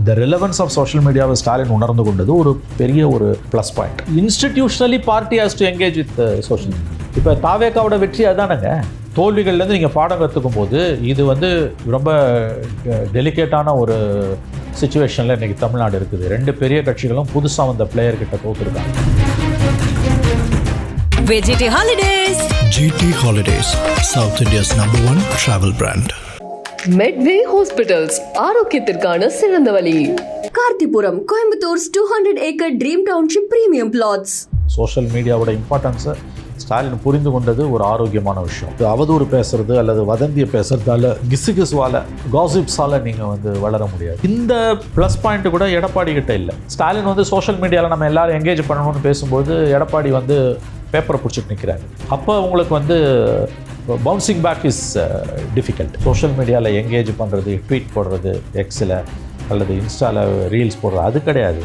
The relevance of social மீடியாவை ஸ்டாலின் உணர்ந்து கொண்டது ஒரு பெரிய ஒரு plus point. Institutionally party has to engage with social media. இப்போ தாவேக்காவோட வெற்றி அதுதானங்க. தோல்விகள்லேருந்து நீங்கள் பாடம் கற்றுக்கும் போது இது வந்து ரொம்ப டெலிகேட்டான ஒரு சுச்சுவேஷனில் இன்றைக்கி தமிழ்நாடு இருக்குது. ரெண்டு பெரிய கட்சிகளும் புதுசாக வந்த பிளேயர்கிட்ட தோற்றுருக்காங்க. GT Holidays. GT Holidays, South India's #1 travel brand. Medway Hospitals, ஆரோக்கியத்திற்கான சிறந்த வழி. Karthipuram, Coimbatore's 200-acre Dream Township Premium Plots. Social மீடியாவோட இம்பார்ட்டன்ஸை ஸ்டாலின் புரிந்து கொண்டது ஒரு ஆரோக்கியமான விஷயம். அவதூறு பேசுறது அல்லது வதந்தியை பேசுறதால கிசுகிசுவால காசிப்ஸால நீங்கள் வந்து வளர முடியாது. இந்த ப்ளஸ் பாயிண்ட் கூட எடப்பாடி கிட்ட இல்லை. ஸ்டாலின் வந்து சோஷியல் மீடியாவில் நம்ம எல்லாரும் என்கேஜ் பண்ணணும்னு பேசும்போது எடப்பாடி வந்து பேப்பரை பிடிச்சிட்டு நிற்கிறாரு. அப்போ உங்களுக்கு வந்து bouncing back is difficult. Social மீடியாவில் என்கேஜ் பண்ணுறது, ட்வீட் போடுறது, எக்ஸில் அல்லது இன்ஸ்டாவில் ரீல்ஸ் போடுறது அது கிடையாது.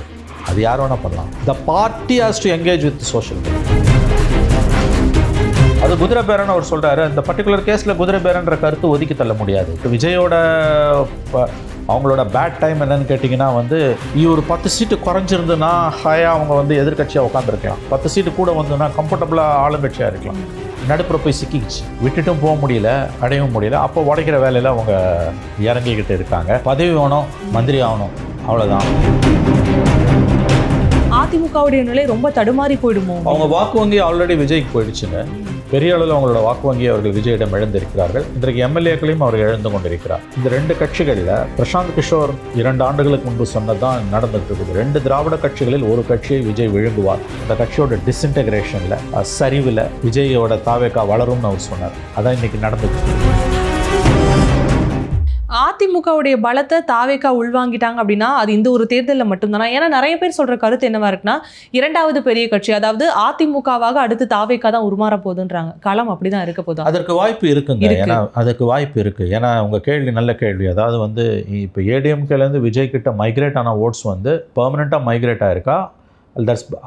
அது யார் வேணால் பண்ணலாம். The party has to engage with social media. அது குதிரை பேரன் அவர் சொல்கிறாரு. இந்த பர்டிகுலர் கேஸில் குதிரை பேரன்ற கருத்து ஒதுக்கி தள்ள முடியாது. விஜயோட அவங்களோட பேட் டைம் என்னன்னு கேட்டிங்கன்னா வந்து ஒரு 10 சீட்டு குறைஞ்சிருந்துன்னா ஹாயாக அவங்க வந்து எதிர்கட்சியாக உட்காந்துருக்கலாம். 10 சீட்டு கூட வந்துன்னா கம்ஃபர்டபுளாக ஆளுங்கட்சியாக இருக்கலாம். நடுப்புற போய் சிக்கிச்சு, விட்டுட்டும் போக முடியல, அடையவும் முடியல. அப்போ உடைக்கிற வேலையில் அவங்க இறங்கிக்கிட்டு இருக்காங்க. பதவி வேணும், மந்திரி ஆகணும், அவ்வளோதான். அதிமுகவுடைய நிலை ரொம்ப தடுமாறி போயிடுமோ? அவங்க வாக்கு வங்கி ஆல்ரெடி விஜய்க்கு போயிடுச்சுங்க. பெரிய அளவில் அவங்களோட வாக்கு வங்கியை அவர்கள் விஜயிடம் இழந்திருக்கிறார்கள். இன்றைக்கு எம்எல்ஏக்களையும் அவர் இழந்து கொண்டிருக்கிறார். இந்த ரெண்டு கட்சிகளில் பிரசாந்த் கிஷோர் 2 ஆண்டுகளுக்கு முன்பு சொன்னதான் நடந்துட்டு இருக்குது. 2 திராவிட கட்சிகளில் ஒரு கட்சியை விஜய் விழுங்குவார். இந்த கட்சியோட டிஸ்இன்டகிரேஷனில், சரிவில் விஜயோட தாவேக்கா வளரும்னு அவர் சொன்னார். அதான் இன்னைக்கு நடந்துட்டு. அதிமுகவுடைய பலத்தை தாவேக்கா உள்வாங்கிட்டாங்க அப்படின்னா அது இந்த ஒரு தேர்தலில் மட்டும்தானா? ஏன்னா நிறைய பேர் சொல்ற கருத்து என்னவா இருக்குன்னா, 2வது பெரிய கட்சி அதாவது அதிமுகவாக அடுத்து தாவேக்கா தான் உருமாற போகுதுன்றாங்க. களம் அப்படிதான் இருக்க போதும். அதற்கு வாய்ப்பு இருக்குங்க. ஏன்னா அதுக்கு வாய்ப்பு இருக்கு. ஏன்னா உங்க கேள்வி நல்ல கேள்வி. அதாவது வந்து இப்போ ஏடிஎம்கேலேருந்து விஜய் கிட்ட மைக்ரேட் ஆன ஓட்ஸ் வந்து பெர்மனெண்ட்டாக மைக்ரேட் ஆயிருக்கா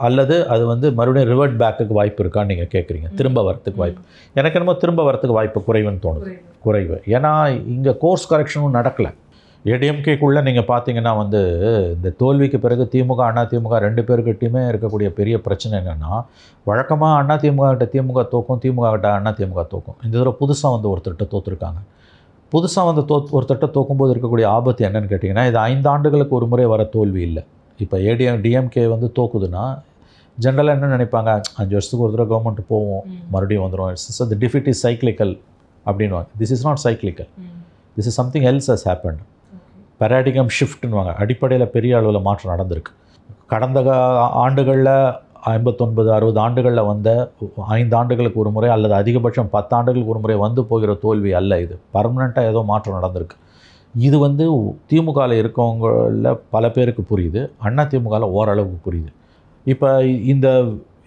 அல்லது அது வந்து மறுபடியும் ரிவர்ட் பேக்குக்கு வாய்ப்பு இருக்கான்னு நீங்கள் கேட்குறீங்க. திரும்ப வரத்துக்கு வாய்ப்பு, எனக்கு என்னமோ திரும்ப வரத்துக்கு வாய்ப்பு குறைவுன்னு தோணுது. குறைவு. ஏன்னா இங்கே கோர்ஸ் கரெக்ஷனும் நடக்கலை. ஏடிஎம்கேக்குள்ளே நீங்கள் பார்த்தீங்கன்னா வந்து இந்த தோல்விக்கு பிறகு திமுக அதிமுக 2 பேருக்கிட்டையுமே இருக்கக்கூடிய பெரிய பிரச்சனை என்னென்னா, வழக்கமாக அதிமுக கிட்ட திமுக தோக்கும், திமுக கிட்ட அதிமுக தோக்கும். இந்த தடவை புதுசாக வந்து ஒருத்தர்கிட்ட தோற்றுருக்காங்க. புதுசாக வந்து ஒருத்தர்கிட்ட தோக்கும்போது இருக்கக்கூடிய ஆபத்து என்னன்னு கேட்டிங்கன்னா, இது 5 ஆண்டுகளுக்கு ஒரு முறை வர தோல்வி இல்லை. இப்போ டிஎம்கே வந்து தோக்குதுன்னா ஜென்ரலாக என்ன நினைப்பாங்க, 5 வருஷத்துக்கு ஒரு தடவை கவர்மெண்ட் போவோம், மறுபடியும் வந்துடும். So the deficit is cyclical அப்படின்வாங்க. This is not cyclical. This is something else has happened. Paradigm ஷிஃப்ட்னுவாங்க. அடிப்படையில் பெரிய அளவில் மாற்றம் நடந்திருக்கு. கடந்த ஆண்டுகளில் 59-60 ஆண்டுகளில் வந்த 5 ஆண்டுகளுக்கு ஒரு முறை அல்லது அதிகபட்சம் 10 ஆண்டுகளுக்கு ஒரு முறை வந்து போகிற தோல்வி அல்ல. இது பர்மனெண்ட்டாக ஏதோ மாற்றம் நடந்திருக்கு. இது வந்து திமுகவில் இருக்கவங்களில் பல பேருக்கு புரியுது, அதிமுகவில் ஓரளவுக்கு புரியுது. இப்போ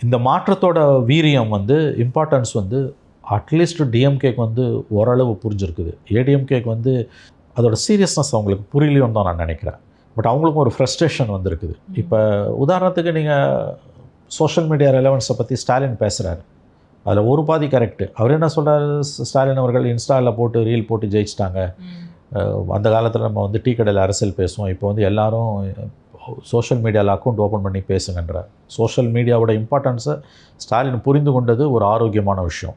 இந்த மாற்றத்தோட வீரியம் வந்து இம்பார்ட்டன்ஸ் வந்து அட்லீஸ்ட் டிஎம்கேக்கு வந்து ஓரளவு புரிஞ்சிருக்குது. ஏடிஎம்கேக்கு வந்து அதோட சீரியஸ்னஸ் அவங்களுக்கு புரியலையோன்னு தான் நான் நினைக்கிறேன். பட் அவங்களுக்கும் ஒரு ஃப்ரஸ்ட்ரேஷன் வந்திருக்குது. இப்போ உதாரணத்துக்கு நீங்கள் சோஷியல் மீடியா ரெலவன்ஸை பற்றி ஸ்டாலின் பேசுகிறாரு. அதில் ஒரு பாதி கரெக்டு. அவர் என்ன சொல்கிறார், ஸ்டாலின் அவர்கள் இன்ஸ்டாவில் போட்டு ரீல் போட்டு ஜெயிச்சிட்டாங்க. அந்த காலத்தில் நம்ம வந்து டீ கடையில் அரசியல் பேசுவோம், இப்போ வந்து எல்லோரும் சோஷியல் மீடியாவில் அக்கௌண்ட் ஓப்பன் பண்ணி பேசுங்கன்ற. சோஷியல் மீடியாவோட இம்பார்ட்டன்ஸை ஸ்டாலின் புரிந்து கொண்டது ஒரு ஆரோக்கியமான விஷயம்.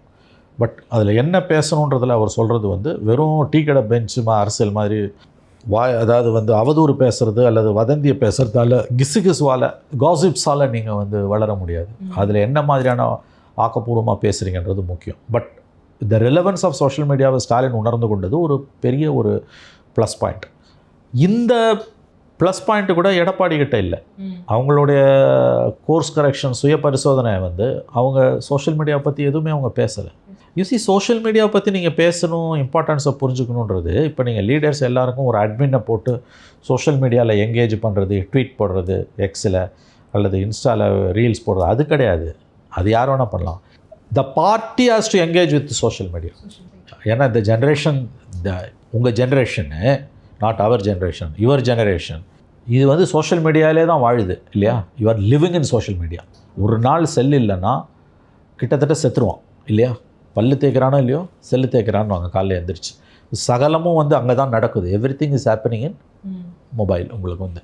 பட் அதில் என்ன பேசணுன்றதில் அவர் சொல்கிறது வந்து வெறும் டீ கடை பெஞ்சு அரசியல் மாதிரி அதாவது வந்து அவதூறு பேசுகிறது அல்லது வதந்தியை பேசுகிறதால கிசுகிசுவால் காசிப்ஸால் நீங்கள் வந்து வளர முடியாது. அதில் என்ன மாதிரியான ஆக்கப்பூர்வமாக பேசுகிறீங்கன்றது முக்கியம். But the relevance of social மீடியாவை ஸ்டாலின் உணர்ந்து கொண்டது ஒரு பெரிய ஒரு ப்ளஸ் பாயிண்ட். இந்த ப்ளஸ் பாயிண்ட்டு கூட எடப்பாடி கிட்ட இல்லை. அவங்களுடைய கோர்ஸ் கரெக்ஷன், சுய பரிசோதனை வந்து அவங்க சோஷியல் மீடியாவை பற்றி எதுவுமே அவங்க பேசலை. சோஷியல் மீடியாவை பற்றி நீங்கள் பேசணும், இம்பார்ட்டன்ஸை புரிஞ்சுக்கணுன்றது. இப்போ நீங்கள் லீடர்ஸ் எல்லாருக்கும் ஒரு அட்மினை போட்டு சோஷியல் மீடியாவில் என்கேஜ் பண்ணுறது, ட்வீட் போடுறது, எக்ஸில் அல்லது இன்ஸ்டாவில் ரீல்ஸ் போடுறது அது கிடையாது. அது யார் வேணால் பண்ணலாம். The party has to engage with social media. ஏன்னா இந்த ஜென்ரேஷன், உங்கள் generation, not our generation, your generation, இது வந்து சோஷியல் மீடியாவிலே தான் வாழுது இல்லையா? You are living in social media. ஒரு நாள் செல் இல்லைன்னா கிட்டத்தட்ட செத்துருவான் இல்லையா? பல்லு தேய்க்கிறானோ இல்லையோ செல்லு தேய்க்கிறான்னு வாங்க காலையில் எழுந்திரிச்சு. சகலமும் வந்து அங்கே தான் நடக்குது. Every thing is happening in mobile உங்களுக்கு வந்து.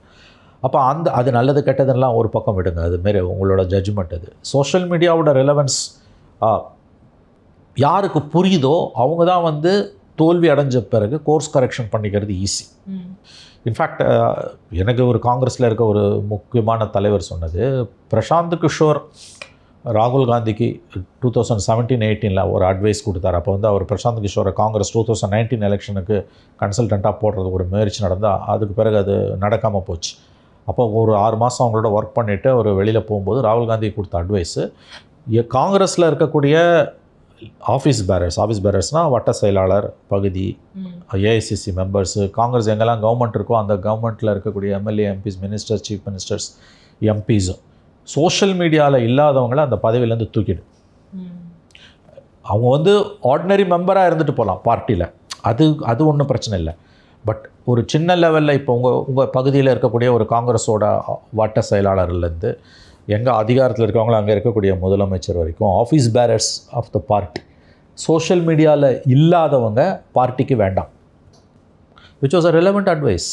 அப்போ அது நல்லது கெட்டதுலாம் ஒரு பக்கம் விடுங்க, அதுமாரி உங்களோட ஜட்ஜ்மெண்ட். அது சோஷியல் மீடியாவோட ரெலவன்ஸ் யாருக்கு புரியுதோ அவங்க தான் வந்து தோல்வி அடைஞ்ச பிறகு கோர்ஸ் கரெக்ஷன் பண்ணிக்கிறது ஈஸி. இன்ஃபேக்ட் எனக்கு ஒரு காங்கிரஸில் இருக்க ஒரு முக்கியமான தலைவர் சொன்னது, பிரசாந்த் கிஷோர் ராகுல் காந்திக்கு 2017-18 ஒரு அட்வைஸ் கொடுத்தார். அப்போ வந்து அவர் பிரசாந்த் கிஷோரை காங்கிரஸ் 2019 எலெக்ஷனுக்கு கன்சல்டண்ட்டாக போடுறது ஒரு முயற்சி நடந்தால் அதுக்கு பிறகு அது நடக்காமல் போச்சு. அப்போ ஒரு 6 மாதம் அவங்களோட ஒர்க் பண்ணிவிட்டு அவர் வெளியில் போகும்போது ராகுல் காந்தி கொடுத்த அட்வைஸு, காங்கிரஸில் இருக்கக்கூடிய ஆஃபீஸ் பேரர்ஸ்னால் வட்ட செயலாளர் பகுதி, ஏஐசிசி மெம்பர்ஸு, காங்கிரஸ் எங்கெல்லாம் கவர்மெண்ட் இருக்கோ அந்த கவர்மெண்ட்டில் இருக்கக்கூடிய MLA MPs, ministers, chief ministers, எம்பிஸும் சோஷியல் மீடியாவில் இல்லாதவங்கள அந்த பதவியிலேருந்து தூக்கிடு. அவங்க வந்து ஆர்டினரி மெம்பராக இருந்துட்டு போகலாம் பார்ட்டியில், அது ஒன்றும் பிரச்சனை இல்லை. பட் ஒரு சின்ன லெவலில் இப்போ உங்கள் பகுதியில் இருக்கக்கூடிய ஒரு காங்கிரஸோட வட்ட செயலாளர்லேருந்து எங்கே அதிகாரத்தில் இருக்கவங்களோ அங்கே இருக்கக்கூடிய முதலமைச்சர் வரைக்கும் office bearers of the party social மீடியாவில் இல்லாதவங்க பார்ட்டிக்கு வேண்டாம், which was a relevant advice.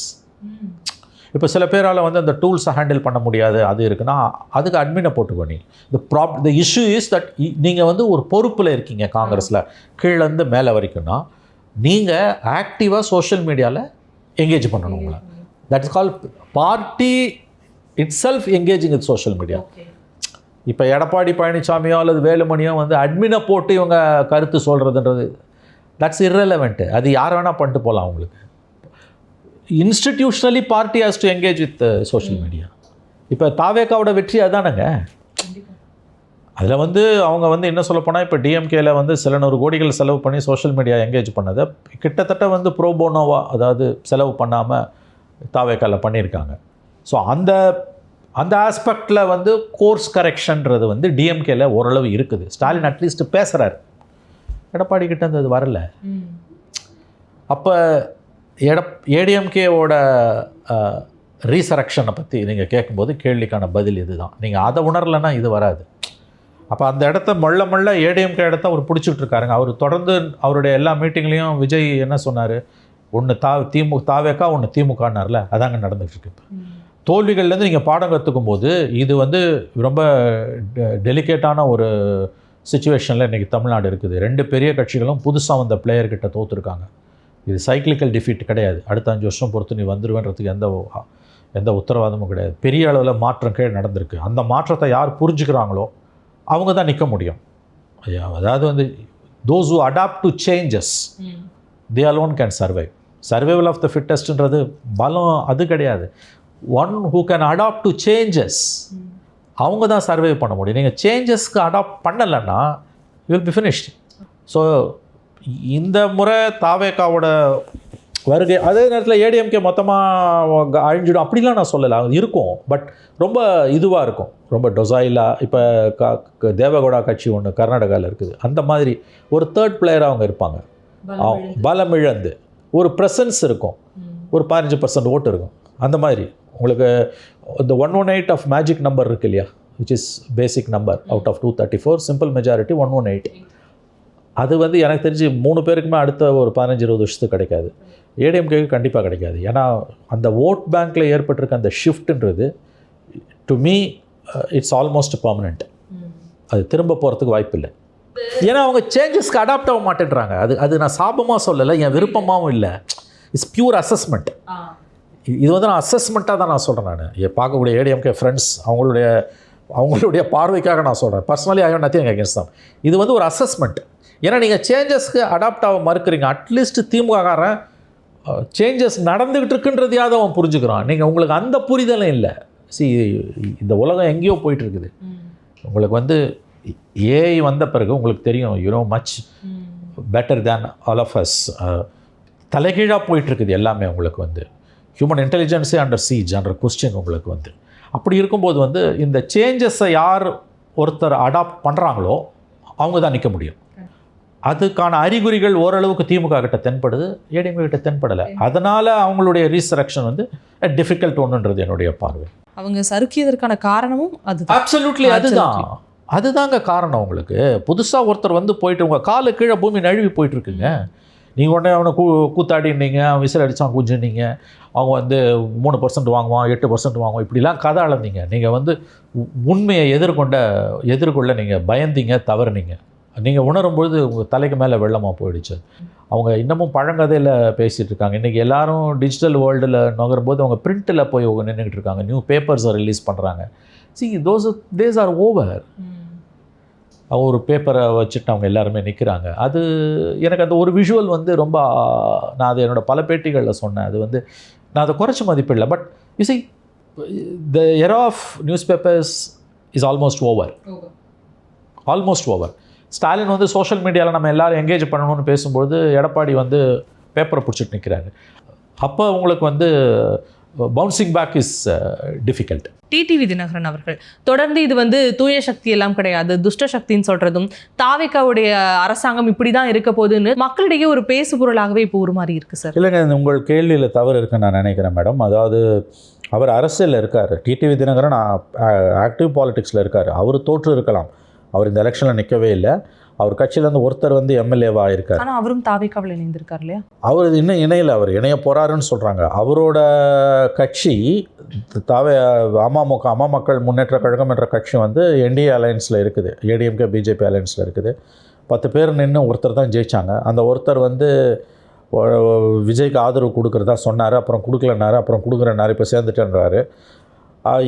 இப்போ சில பேரால் வந்து அந்த டூல்ஸை ஹேண்டில் பண்ண முடியாது, அது இருக்குன்னா அதுக்கு அட்மினை போட்டுக்கோங்க. த இஷ்யூ இஸ் தட் நீங்கள் வந்து ஒரு பொறுப்பில் இருக்கீங்க காங்கிரஸில் கீழேருந்து மேலே வரைக்கும்னா நீங்கள் ஆக்டிவாக சோஷியல் மீடியாவில் எங்கேஜ் பண்ணணும் உங்களை. That is call party it self engaging with social media. இப்போ எடப்பாடி பழனிசாமியோ அல்லது வேலுமணியோ வந்து அட்மினை போட்டு இவங்க கருத்து சொல்கிறதுன்றது தட்ஸ் இர்ரெலவெண்ட்டு. அது யார் வேணால் பண்ணிட்டு போகலாம். அவங்களுக்கு institutionally party has to engage with social media. இப்போ தாவேக்காவோட வெற்றி அதானுங்க. அதில் வந்து அவங்க வந்து என்ன சொல்ல போனால் இப்போ டிஎம்கேல வந்து சில 100 கோடிகள் செலவு பண்ணி சோஷியல் மீடியா எங்கேஜ் பண்ணதை கிட்டத்தட்ட வந்து ப்ரோபோனோவா, அதாவது செலவு பண்ணாமல் தாவேக்காவில் பண்ணியிருக்காங்க. ஸோ அந்த ஆஸ்பெக்டில் வந்து கோர்ஸ் கரெக்ஷன்றது வந்து டிஎம்கேல ஓரளவு இருக்குது. ஸ்டாலின் அட்லீஸ்ட் பேசுகிறார், எடப்பாடி கிட்ட அது வரல. அப்போ ஏடிஎம்கேவோட ரீசரக்ஷனை பற்றி நீங்கள் கேட்கும்போது கேள்விக்கான பதில் இது தான். நீங்கள் அதை உணரலைன்னா இது வராது. அப்போ அந்த இடத்த மொள்ள ஏடிஎம்கே இடத்த அவர் பிடிச்சிட்டு இருக்காருங்க. அவர் தொடர்ந்து அவருடைய எல்லா மீட்டிங்லேயும் விஜய் என்ன சொன்னார், ஒன்று தாவேக்கா ஒன்று திமுகன்னார்ல, அதாங்க நடந்துகிட்டு இருக்கு. இப்போ தோல்விகள்லேருந்து நீங்கள் பாடம் கற்றுக்கும் போது இது வந்து ரொம்ப டெலிகேட்டான ஒரு சுச்சுவேஷனில் இன்றைக்கி தமிழ்நாடு இருக்குது. 2 பெரிய கட்சிகளும் புதுசாக வந்த பிளேயர்கிட்ட தோற்றுருக்காங்க. இது சைக்கிளிக்கல் டிஃபீட் கிடையாது. அடுத்த 5 வருஷம் பொறுத்து நீ வந்துடுவேன்றதுக்கு எந்த உத்தரவாதமும் கிடையாது. பெரிய அளவில் மாற்றம் கீழே நடந்திருக்கு. அந்த மாற்றத்தை யார் புரிஞ்சுக்கிறாங்களோ அவங்க தான் நிற்க முடியும். அதாவது வந்து those who adapt to changes they alone can survive. Survival of the fittestன்றது பலம் அது கிடையாது. One who can adapt to changes அவங்க தான் சர்வைவ் பண்ண முடியும். நீங்கள் சேஞ்சஸ்க்கு அடாப்ட் பண்ணலைன்னா you will be finished. So இந்த முறை தாவேக்காவோட வருகை, அதே நேரத்தில் ஏடிஎம்கே மொத்தமாக அழிஞ்சிடும் அப்படிலாம் நான் சொல்லலை. அது இருக்கும், பட் ரொம்ப இதுவாக இருக்கும், ரொம்ப டொசைலாக. இப்போ தேவகவுடா கட்சி ஒன்று கர்நாடகாவில் இருக்குது, அந்த மாதிரி ஒரு 3rd பிளேயராக அவங்க இருப்பாங்க. பலமிழந்து ஒரு ப்ரெசன்ஸ் இருக்கும், ஒரு 15% ஓட்டு இருக்கும். அந்த மாதிரி உங்களுக்கு இந்த 118 ஆஃப் மேஜிக் நம்பர் இருக்கு இல்லையா, which is basic number out of 234, simple majority 118. அது வந்து எனக்கு தெரிஞ்சு 3 பேருக்குமே அடுத்த ஒரு 15-20 வருஷத்துக்கு கிடைக்காது. ஏடிஎம்கேக்கு கண்டிப்பாக கிடைக்காது. ஏன்னா அந்த ஓட் பேங்க்கில் ஏற்பட்டிருக்க அந்த ஷிஃப்ட்ன்றது to me it's almost permanent. அது திரும்ப போகிறதுக்கு வாய்ப்பு இல்லை. ஏன்னா அவங்க சேஞ்சஸ்க்கு அடாப்ட் ஆக மாட்டேன்றாங்க. அது நான் சாபமாக சொல்லலை, என் விருப்பமாகவும் இல்லை. It's pure assessment. இது வந்து நான் அசஸ்மெண்ட்டாக தான் நான் சொல்கிறேன். நான் பார்க்கக்கூடிய ஏடிஎம்கே ஃப்ரெண்ட்ஸ் அவங்களுடைய பார்வைக்காக நான் சொல்கிறேன். Personally I have nothing against தம். இது வந்து ஒரு அசஸ்மெண்ட். ஏன்னா நீங்கள் சேஞ்சஸ்க்கு அடாப்ட் ஆக மறுக்கிறீங்க. அட்லீஸ்ட் திமுககாரன் சேஞ்சஸ் நடந்துக்கிட்டு இருக்குன்றதையாவது அவன் புரிஞ்சுக்கிறான். நீங்கள் உங்களுக்கு அந்த புரிதலும் இல்லை. இந்த உலகம் எங்கேயோ போயிட்டுருக்குது. உங்களுக்கு வந்து ஏஐ வந்த பிறகு உங்களுக்கு தெரியும், you know much better than all of us. தலைகீழாக போயிட்டுருக்குது எல்லாமே. உங்களுக்கு வந்து ஹியூமன் இன்டெலிஜென்ஸே அண்டர் சீஜ், அண்டர் கொஸ்டின் உங்களுக்கு வந்து. அப்படி இருக்கும்போது வந்து இந்த சேஞ்சஸை யார் ஒருத்தர் அடாப்ட் பண்ணுறாங்களோ அவங்க தான் நிற்க முடியும். அதுக்கான அறிகுறிகள் ஓரளவுக்கு திமுக கிட்ட தென்படுது, ஏடிஎம்கே கிட்ட தென்படலை. அதனால் அவங்களுடைய ரீசரக்ஷன் வந்து டிஃபிகல்ட் ஒன்றுன்றது என்னுடைய பார்வை. அவங்க சறுக்கியதற்கான காரணமும் அது அப்சல்யூட்லி அதுதாங்க காரணம். உங்களுக்கு புதுசாக ஒருத்தர் வந்து போயிட்டு உங்கள் காலு கீழே பூமி நழுவி போயிட்டுருக்குங்க. நீங்கள் உடனே அவனை கூத்தாடினீங்க, அவன் விசில் அடித்தான் குஞ்சுனீங்க, அவங்க வந்து 3% வாங்குவான், 8% வாங்குவான், இப்படிலாம் கதை அளந்தீங்க. நீங்கள் வந்து உண்மையை எதிர்கொள்ள நீங்கள் பயந்தீங்க, தவறுனீங்க. நீங்கள் உணரும்பொழுது உங்கள் தலைக்கு மேலே வெள்ளமாக போயிடுச்சு. அவங்க இன்னமும் பழங்கதையில் பேசிகிட்டு இருக்காங்க. இன்றைக்கி எல்லாரும் டிஜிட்டல் வேர்ல்டில் நகரும்போது அவங்க பிரிண்ட்டில் போய் நின்றுக்கிட்டு இருக்காங்க. நியூ பேப்பர்ஸை ரிலீஸ் பண்ணுறாங்க. those days are over. ஒரு பேப்பரை வச்சுட்டு அவங்க எல்லாருமே நிற்கிறாங்க. அது எனக்கு அந்த ஒரு விஷுவல் வந்து ரொம்ப, நான் அது என்னோடய பல பேட்டிகளில் சொன்னேன். அது வந்து நான் அதை குறைச்சி மதிப்பிடல. But you see the era of newspapers is almost over. Stalin வந்து சோஷியல் மீடியாவில் நம்ம எல்லோரும் எங்கேஜ் பண்ணணும்னு பேசும்போது எடப்பாடி வந்து பேப்பரை பிடிச்சிட்டு நிற்கிறாரு. அப்போ உங்களுக்கு வந்து bouncing back is difficult. TTV Dhinakaran அவர்கள் தொடர்ந்து இது வந்து தூய சக்தி எல்லாம் கிடையாது, துஷ்ட சக்தின்னு சொல்கிறதும், தாவேக்காவுடைய அரசாங்கம் இப்படி தான் இருக்க போகுதுன்னு மக்களிடையே ஒரு பேசு பொருளாகவே இப்போ உருமாறி இருக்குது சார். இல்லைங்க, உங்கள் கேள்வியில் தவறு இருக்குன்னு நான் நினைக்கிறேன் மேடம். அதாவது அவர் அரசியலில் இருக்கார். டிடிவி தினகரன் ஆக்டிவ் பாலிடிக்ஸில் இருக்கார். அவர் தோற்று இருக்கலாம், அவர் இந்த எலெக்ஷனில் நிற்கவே இல்லை. அவர் கட்சியிலேருந்து ஒருத்தர் வந்து எம்எல்ஏவாக இருக்கார். ஆனால் அவரும் தாவேக்காவில் இணைந்திருக்கார் இல்லையா? அவர் இன்னும் இணையில், அவர் இணைய போகிறாருன்னு சொல்கிறாங்க. அவரோட கட்சி அம்மா மக்கள் முன்னேற்ற கழகம் என்ற கட்சி வந்து என்டிஏ அலையன்ஸில் இருக்குது, ஏடிஎம்கே பிஜேபி அலையன்ஸில் இருக்குது. 10 பேர் நின்று ஒருத்தர் தான் ஜெயித்தாங்க. அந்த ஒருத்தர் வந்து விஜய்க்கு ஆதரவு கொடுக்குறதா சொன்னார், அப்புறம் கொடுக்கலன்னாரு, அப்புறம் கொடுக்குறேன்னாரு, இப்போ சேர்ந்துட்டேன்றாரு.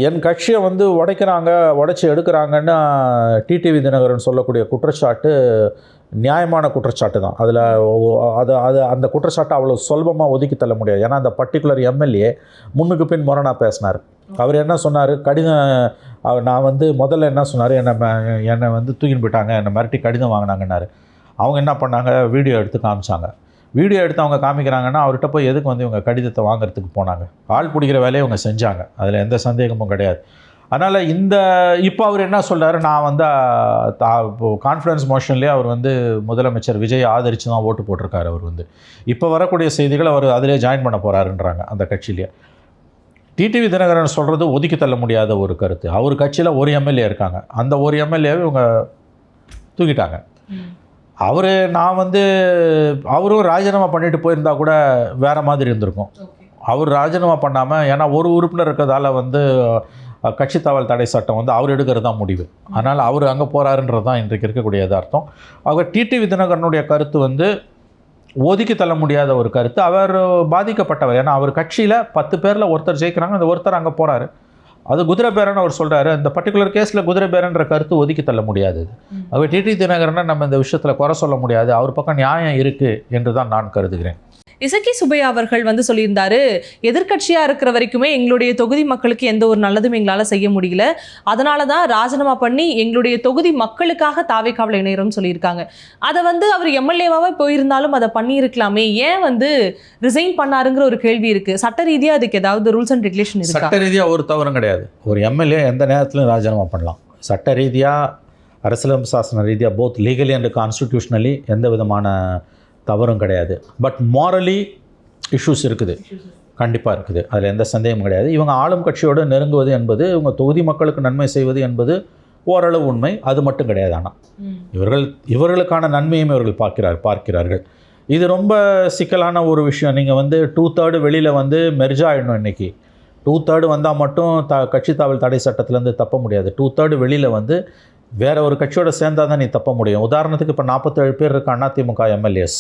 என் கட்சியை வந்து உடைச்சி எடுக்கிறாங்கன்னு டிடிவி தினகரன் சொல்லக்கூடிய குற்றச்சாட்டு நியாயமான குற்றச்சாட்டு தான். அதில் அந்த குற்றச்சாட்டை அவ்வளோ சுலபமாக ஒதுக்கி தள்ள முடியாது. ஏன்னா அந்த பர்டிகுலர் எம்எல்ஏ முன்னுக்கு பின் முரணாக பேசினார். அவர் என்ன சொன்னார், நான் வந்து முதல்ல என்ன சொன்னார், என்னை வந்து தூக்கின்னு போயிட்டாங்க, என்னை மிரட்டி கடிதம் வாங்கினாங்கன்னாரு. அவங்க என்ன பண்ணாங்க, வீடியோ எடுத்து காமிச்சாங்க. வீடியோ எடுத்து அவங்க காமிக்கிறாங்கன்னா அவர்கிட்ட போய் எதுக்கு வந்து இவங்க கடிதத்தை வாங்குறதுக்கு போனாங்க? ஆள் பிடிக்கிற வேலையை இவங்க செஞ்சாங்க, அதில் எந்த சந்தேகமும் கிடையாது. அதனால் இப்போ அவர் என்ன சொல்கிறாரு, நான் வந்து கான்ஃபிடன்ஸ் மோஷன்லேயே அவர் வந்து முதலமைச்சர் விஜய் ஆதரித்து தான் ஓட்டு போட்டிருக்காரு. அவர் வந்து இப்போ வரக்கூடிய செய்திகள் அவர் அதிலே ஜாயின் பண்ண போகிறாருன்றாங்க அந்த கட்சியிலே. டிடிவி தினகரன் சொல்கிறது ஒதுக்கி தள்ள முடியாத ஒரு கருத்து. அவர் கட்சியில் ஒரு எம்எல்ஏ இருக்காங்க, அந்த ஒரு எம்எல்ஏவை இவங்க தூக்கிட்டாங்க. நான் வந்து அவரும் ராஜினாமா பண்ணிட்டு போயிருந்தா கூட வேறு மாதிரி இருந்திருக்கும். அவர் ராஜினாமா பண்ணாமல், ஏன்னா ஒரு உறுப்பினர் இருக்கிறதால வந்து கட்சி தாவல் தடை சட்டம் வந்து அவர் எடுக்கிறது தான் முடிவு. அதனால் அவர் அங்கே போகிறாருன்றது தான் இன்றைக்கு இருக்கக்கூடிய யதார்த்தம். அவர் டிடிவி தினகரனுடைய கருத்து வந்து ஒதுக்கி தள்ள முடியாத ஒரு கருத்து. அவர் பாதிக்கப்பட்டவர். ஏன்னா அவர் கட்சியில் 10 பேரில் ஒருத்தர் ஜெயிக்கிறாங்க, அந்த ஒருத்தர் அங்கே போகிறாரு. அது குதிரை பேரன்னு அவர் சொல்கிறாரு. அந்த பர்டிகுலர் கேஸில் குதிரை பேரன்ற கருத்து ஒதுக்கி தள்ள முடியாது. அவர் டிடிவி தினகரனை நம்ம இந்த விஷயத்தில் குறை சொல்ல முடியாது. அவர் பக்கம் நியாயம் இருக்குது என்று தான் நான் கருதுகிறேன். இசக்கி சுப்பையா அவர்கள் வந்து சொல்லியிருந்தாரு, எதிர்க்கட்சியாக இருக்கிற வரைக்குமே எங்களுடைய தொகுதி மக்களுக்கு எந்த ஒரு நல்லதும் எங்களால் செய்ய முடியல, அதனால தான் ராஜினாமா பண்ணி எங்களுடைய தொகுதி மக்களுக்காக தாவேக்காவில் இணைகிறோம்னு சொல்லியிருக்காங்க. அதை வந்து அவர் எம்எல்ஏவாக போயிருந்தாலும் அதை பண்ணியிருக்கலாமே, ஏன் வந்து ரிசைன் பண்ணாருங்கிற ஒரு கேள்வி இருக்குது. சட்ட ரீதியாக அதுக்கு ஏதாவது ரூல்ஸ் அண்ட் ரெகுலேஷன் இருக்குது? சட்ட ரீதியாக ஒரு தவறும் கிடையாது. ஒரு எம்எல்ஏ எந்த நேரத்திலும் ராஜினாமா பண்ணலாம். சட்ட ரீதியாக, அரசியலமைப்பு சாசன ரீதியாக, போத் லீகலி அண்ட் கான்ஸ்டிடியூஷனலி எந்த விதமான தவறும் கிடையாது. பட் மாரலி இஷ்யூஸ் இருக்குது, கண்டிப்பாக இருக்குது, அதில் எந்த சந்தேகமும் கிடையாது. இவங்க ஆளும் கட்சியோடு நெருங்குவது என்பது, இவங்க தொகுதி மக்களுக்கு நன்மை செய்வது என்பது ஓரளவு உண்மை. அது மட்டும் கிடையாது. ஆனால் இவர்களுக்கான நன்மையும் இவர்கள் பார்க்கிறார்கள். இது ரொம்ப சிக்கலான ஒரு விஷயம். நீங்கள் வந்து 2/3 வெளியில் வந்து மெர்ஜ் ஆகிடணும். இன்றைக்கி 2/3 வந்தால் மட்டும் கட்சி தாவல் தடை சட்டத்திலேருந்து தப்ப முடியாது. 2/3 வெளியில் வந்து வேற ஒரு கட்சியோட சேர்ந்தால் தான் நீ தப்ப முடியும். உதாரணத்துக்கு இப்போ 47 பேர் இருக்க அதிமுக எம்எல்ஏஸ்,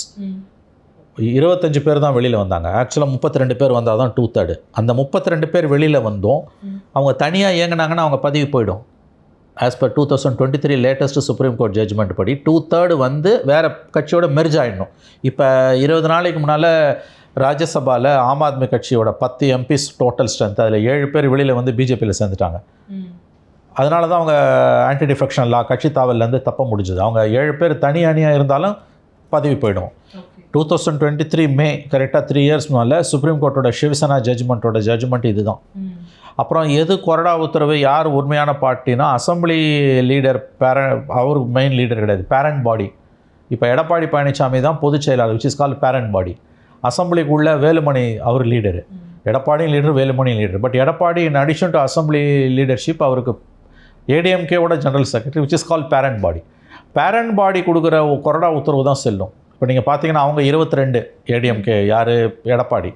25 பேர் தான் வெளியில் வந்தாங்க. ஆக்சுவலாக 32 பேர் வந்தால் தான் 2/3. அந்த 32 பேர் வெளியில் வந்தோம், அவங்க தனியாக இயங்கினாங்கன்னா அவங்க பதவி போயிடும். As per 2023 latest supreme court judgement படி 2/3 வந்து வேறு கட்சியோட மெர்ஜ் ஆகிடணும். இப்போ 20 நாளைக்கு முன்னால் ராஜ்யசபாவில் ஆம் ஆத்மி கட்சியோட 10 எம்பிஸ் டோட்டல் ஸ்ட்ரென்த், அதில் 7 பேர் வெளியில் வந்து பிஜேபியில் சேர்ந்துட்டாங்க. அதனால தான் அவங்க ஆன்டி டிஃபெக்ஷன் லா கட்சி தாவல்லேருந்து தப்ப முடிஞ்சது. அவங்க 7 பேர் தனி அணியாக இருந்தாலும் பதவி போயிடும். 2023 மே, கரெக்டாக 3 இயர்ஸ் மேலே சுப்ரீம் கோர்ட்டோட சிவசேனா ஜட்ஜ்மெண்ட் இதுதான். அப்புறம் எது கொறடா உத்தரவு, யார் உண்மையான பார்ட்டினா அசம்பிளி லீடர், அவர் மெயின் லீடர் கிடையாது, பேரண்ட் பாடி. இப்போ எடப்பாடி பழனிசாமி தான் பொதுச் செயலாளர், which is call parent body. அசம்பிளிக்குள்ள வேலுமணி அவர் லீடரு, எடப்பாடியும் லீடர், வேலுமணியும் leader. But Edappadi in addition to assembly leadership அவருக்கு ஏடிஎம்கேவோட general secretary, which is call parent body. Parent body கொடுக்குற கொறடா உத்தரவு தான் செல்லும். இப்போ நீங்கள் பார்த்தீங்கன்னா அவங்க 22 ஏடிஎம்கே, யார்? எடப்பாடி.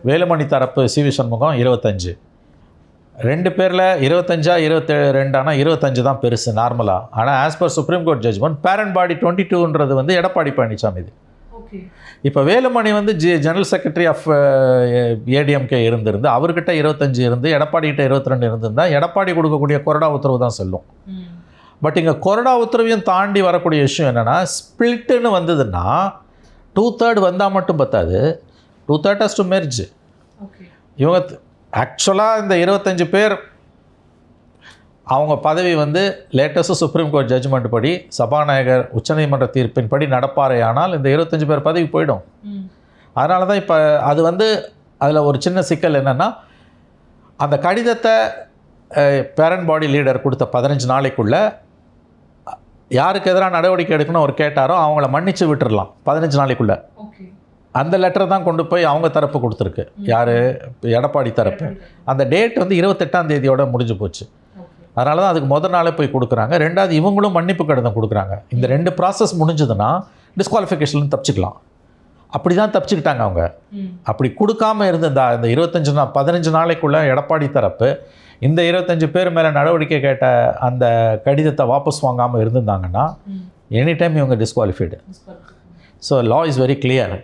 வேலுமணி தரப்பு சிவி சண்முகம் 25. 2 பேரில் 25 22 ஆனால் 25 தான் பெருசு நார்மலாக. ஆனால் as per supreme court judgment parent body 22ன்றது வந்து எடப்பாடி பழனிசாமி. இது இப்போ வேலுமணி வந்து ஜெனரல் செக்ரட்டரி ஆஃப் ஏடிஎம்கே இருந்திருந்து அவர்கிட்ட 25 இருந்து எடப்பாடிக்கிட்ட 22 இருந்திருந்தால் எடப்பாடி கொடுக்கக்கூடிய கொறடா உத்தரவு தான் செல்லும். பட் இங்கே கொறடா உத்தரவையும் தாண்டி வரக்கூடிய விஷயம் என்னென்னா, ஸ்பிளிட்டுன்னு வந்ததுன்னா 2/3 வந்தால் மட்டும் பத்தாது, 2/3 ஹஸ் டு மெர்ஜ். இவங்க ஆக்சுவலாக இந்த 25 பேர் அவங்க பதவி வந்து லேட்டஸ்ட்டு சுப்ரீம் கோர்ட் ஜட்ஜ்மெண்ட் படி சபாநாயகர் உச்சநீதிமன்ற தீர்ப்பின் படி நடப்பாரே, ஆனால் இந்த 25 பேர் பதவி போயிடும். அதனால தான் இப்போ அது வந்து அதில் ஒரு சின்ன சிக்கல் என்னென்னா, அந்த கடிதத்தை பேரண்ட் பாடி லீடர் கொடுத்த 15 நாளைக்குள்ளே யாருக்கு எதிராக நடவடிக்கை எடுக்கணும் அவர் கேட்டாரோ அவங்கள மன்னிச்சு விட்டுடலாம் 15 நாளைக்குள்ளே. அந்த லெட்டரை தான் கொண்டு போய் அவங்க தரப்பு கொடுத்துருக்கு. யார்? எடப்பாடி தரப்பு. அந்த டேட் வந்து 28ஆம் தேதியோட முடிஞ்சு போச்சு. அதனால தான் அதுக்கு முதல் நாளே போய் கொடுக்குறாங்க. ரெண்டாவது இவங்களும் மன்னிப்பு கடிதம் கொடுக்குறாங்க. இந்த 2 ப்ராசஸ் முடிஞ்சதுன்னா டிஸ்குவாலிஃபிகேஷன் தப்பிச்சுக்கலாம். அப்படி தான் தப்பிச்சுக்கிட்டாங்க அவங்க. அப்படி கொடுக்காமல் இருந்திருந்தா இந்த 15 நாளைக்குள்ளே எடப்பாடி தரப்பு இந்த 25 பேர் மேலே நடவடிக்கை கேட்ட அந்த கடிதத்தை வாபஸ் வாங்காமல் இருந்திருந்தாங்கன்னா எனி டைம் இவங்க disqualified. So law is very clear.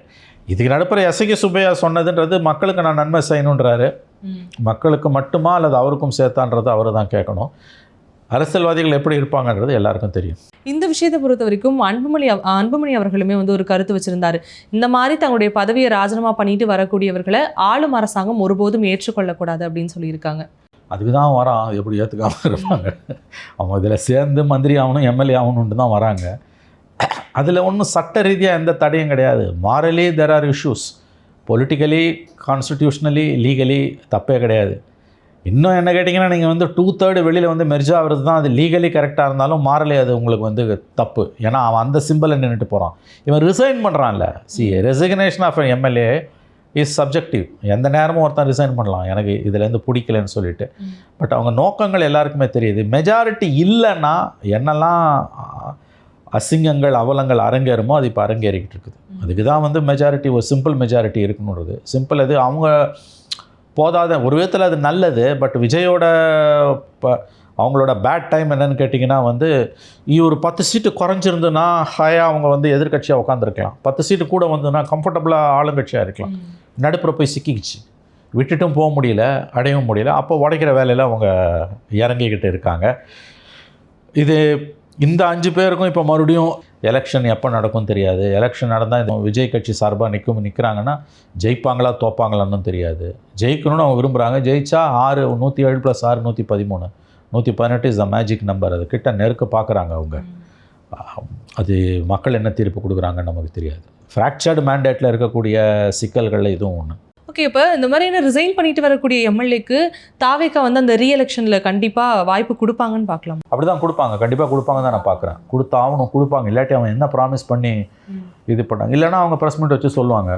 இதுக்கு நடுப்புற எஸ்கே சுப்பையா சொன்னதுன்றது மக்களுக்கு நான் நன்மை செய்யணுன்றாரு. மக்களுக்கு மட்டுமா அல்லது அவருக்கும் சேர்த்தான்றது அவர் தான் கேட்கணும். அரசியல்வாதிகள் எப்படி இருப்பாங்கன்றது எல்லாருக்கும் தெரியும். இந்த விஷயத்தை பொறுத்த வரைக்கும் அன்புமணி அவர்களுமே வந்து ஒரு கருத்து வச்சிருந்தாரு. இந்த மாதிரி தங்களுடைய பதவியை ராஜினாமா பண்ணிட்டு வரக்கூடியவர்களை ஆளும் அரசாங்கம் ஒருபோதும் ஏற்றுக்கொள்ளக்கூடாது அப்படின்னு சொல்லியிருக்காங்க. அதுக்கு தான் வரான், எப்படி ஏற்றுக்காமல் இருப்பாங்க? அவங்க இதில் சேர்ந்து மந்திரி ஆகணும், எம்எல்ஏ ஆகணுன்ட்டு தான் வராங்க. அதில் ஒன்றும் சட்ட ரீதியாக எந்த தடையும் கிடையாது. Morally there are issues, politically, constitutionally, legally தப்பே கிடையாது. இன்னும் என்ன கேட்டிங்கன்னா, நீங்கள் வந்து 2/3 வெளியில் வந்து மெர்ஜ் ஆகிறது தான் அது லீகலி கரெக்டாக இருந்தாலும் மாரலி அது உங்களுக்கு வந்து தப்பு. ஏன்னா அவன் அந்த சிம்பிளை நின்றுட்டு போகிறான். இவன் ரிசைன் பண்ணுறான்ல. Resignation of MLA is subjective. எந்த நேரமும் ஒருத்தன் ரிசைன் பண்ணலாம் எனக்கு இதுலேருந்து பிடிக்கலன்னு சொல்லிட்டு. பட் அவங்க நோக்கங்கள் எல்லாருக்குமே தெரியுது. மெஜாரிட்டி இல்லைன்னா என்னெல்லாம் அசிங்கங்கள் அவலங்கள் அரங்கேறுமோ அது இப்போ அரங்கேறிக்கிட்டு இருக்குது. அதுக்கு தான் வந்து மெஜாரிட்டி, ஒரு சிம்பிள் மெஜாரிட்டி இருக்கணுன்றது. சிம்பிள் அது அவங்க போதாத ஒரு விதத்தில் அது நல்லது. பட் விஜயோட அவங்களோட பேட் டைம் என்னன்னு கேட்டிங்கன்னா வந்து ஒரு 10 சீட்டு குறைஞ்சிருந்துன்னா ஹாயாக அவங்க வந்து எதிர்கட்சியாக உட்காந்துருக்கலாம். 10 சீட்டு கூட வந்துன்னா கம்ஃபர்டபுளாக ஆளுங்கட்சியாக இருக்கலாம். நடுப்புற போய் சிக்கிக்கிச்சு, விட்டுட்டும் போக முடியல, அடையவும் முடியல. அப்போ உடைக்கிற வேலையில் அவங்க இறங்கிக்கிட்டு இருக்காங்க. இது இந்த 5 பேருக்கும் இப்போ மறுபடியும் எலெக்ஷன் எப்போ நடக்கும் தெரியாது. எலெக்ஷன் நடந்தால் இந்த விஜய் கட்சி சார்பாக நிற்கிறாங்கன்னா ஜெயிப்பாங்களா தோப்பாங்களான்னு தெரியாது. ஜெயிக்கணும்னு அவங்க விரும்புகிறாங்க. ஜெயிச்சா 107 + 6 113, 118 இஸ் த மேஜிக் நம்பர். அது கிட்ட நெருக்க பார்க்குறாங்க அவங்க. அது மக்கள் என்ன தீர்ப்பு கொடுக்குறாங்கன்னு நமக்கு தெரியாது. ஃப்ராக்சர்டு மேண்டேட்டில் இருக்கக்கூடிய சிக்கல்களில் இதுவும் ஒன்று. ஓகே, இப்போ இந்த மாதிரியான ரிசைன் பண்ணிட்டு வரக்கூடிய எம்எல்ஏக்கு தாவேக்கா வந்து அந்த ரீஎலெக்ஷனில் கண்டிப்பாக வாய்ப்பு கொடுப்பாங்கன்னு பார்க்கலாம். அப்படி தான் கொடுப்பாங்க, கண்டிப்பாக கொடுப்பாங்க தான் நான் பார்க்குறேன். கொடுத்தாவணும், கொடுப்பாங்க. இல்லாட்டி அவன் என்ன ப்ராமிஸ் பண்ணி இது பண்ணாங்க. இல்லைனா அவங்க ப்ரெஸ் மீட் வச்சு சொல்லுவாங்க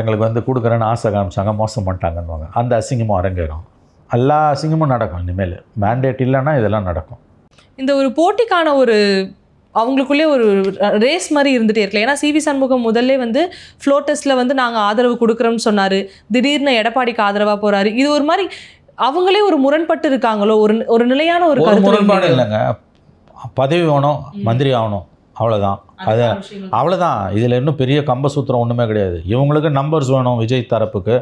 எங்களுக்கு வந்து கொடுக்குறேன்னு ஆசை காமிச்சாங்க, மோசம் பண்ணிட்டாங்கன்னுவாங்க. அந்த அசிங்கமும் அரங்கேறும். எல்லா அசிங்கமும் நடக்கும். இனிமேல் மேண்டேட் இல்லைன்னா இதெல்லாம் நடக்கும். இந்த ஒரு போட்டிக்கான ஒரு அவங்களுக்குள்ளே ஒரு ரேஸ் மாதிரி இருந்துகிட்டே இருக்கல. ஏன்னா சிவி சண்முகம் முதல்ல வந்து ஃப்ளோர் டெஸ்ட்டில் வந்து நாங்கள் ஆதரவு கொடுக்குறோம்னு சொன்னார். திடீர்னு எடப்பாடிக்கு ஆதரவாக போகிறாரு. இது ஒரு மாதிரி அவங்களே ஒரு முரண்பட்டு இருக்காங்களோ? ஒரு நிலையான ஒரு முரண்பாடு இல்லைங்க. பதவி வேணும், மந்திரி ஆகணும், அவ்வளோதான். அது அவ்வளோதான். இதில் இன்னும் பெரிய கம்பசூத்திரம் ஒன்றுமே கிடையாது. இவங்களுக்கு நம்பர்ஸ் வேணும். விஜய் தரப்புக்கு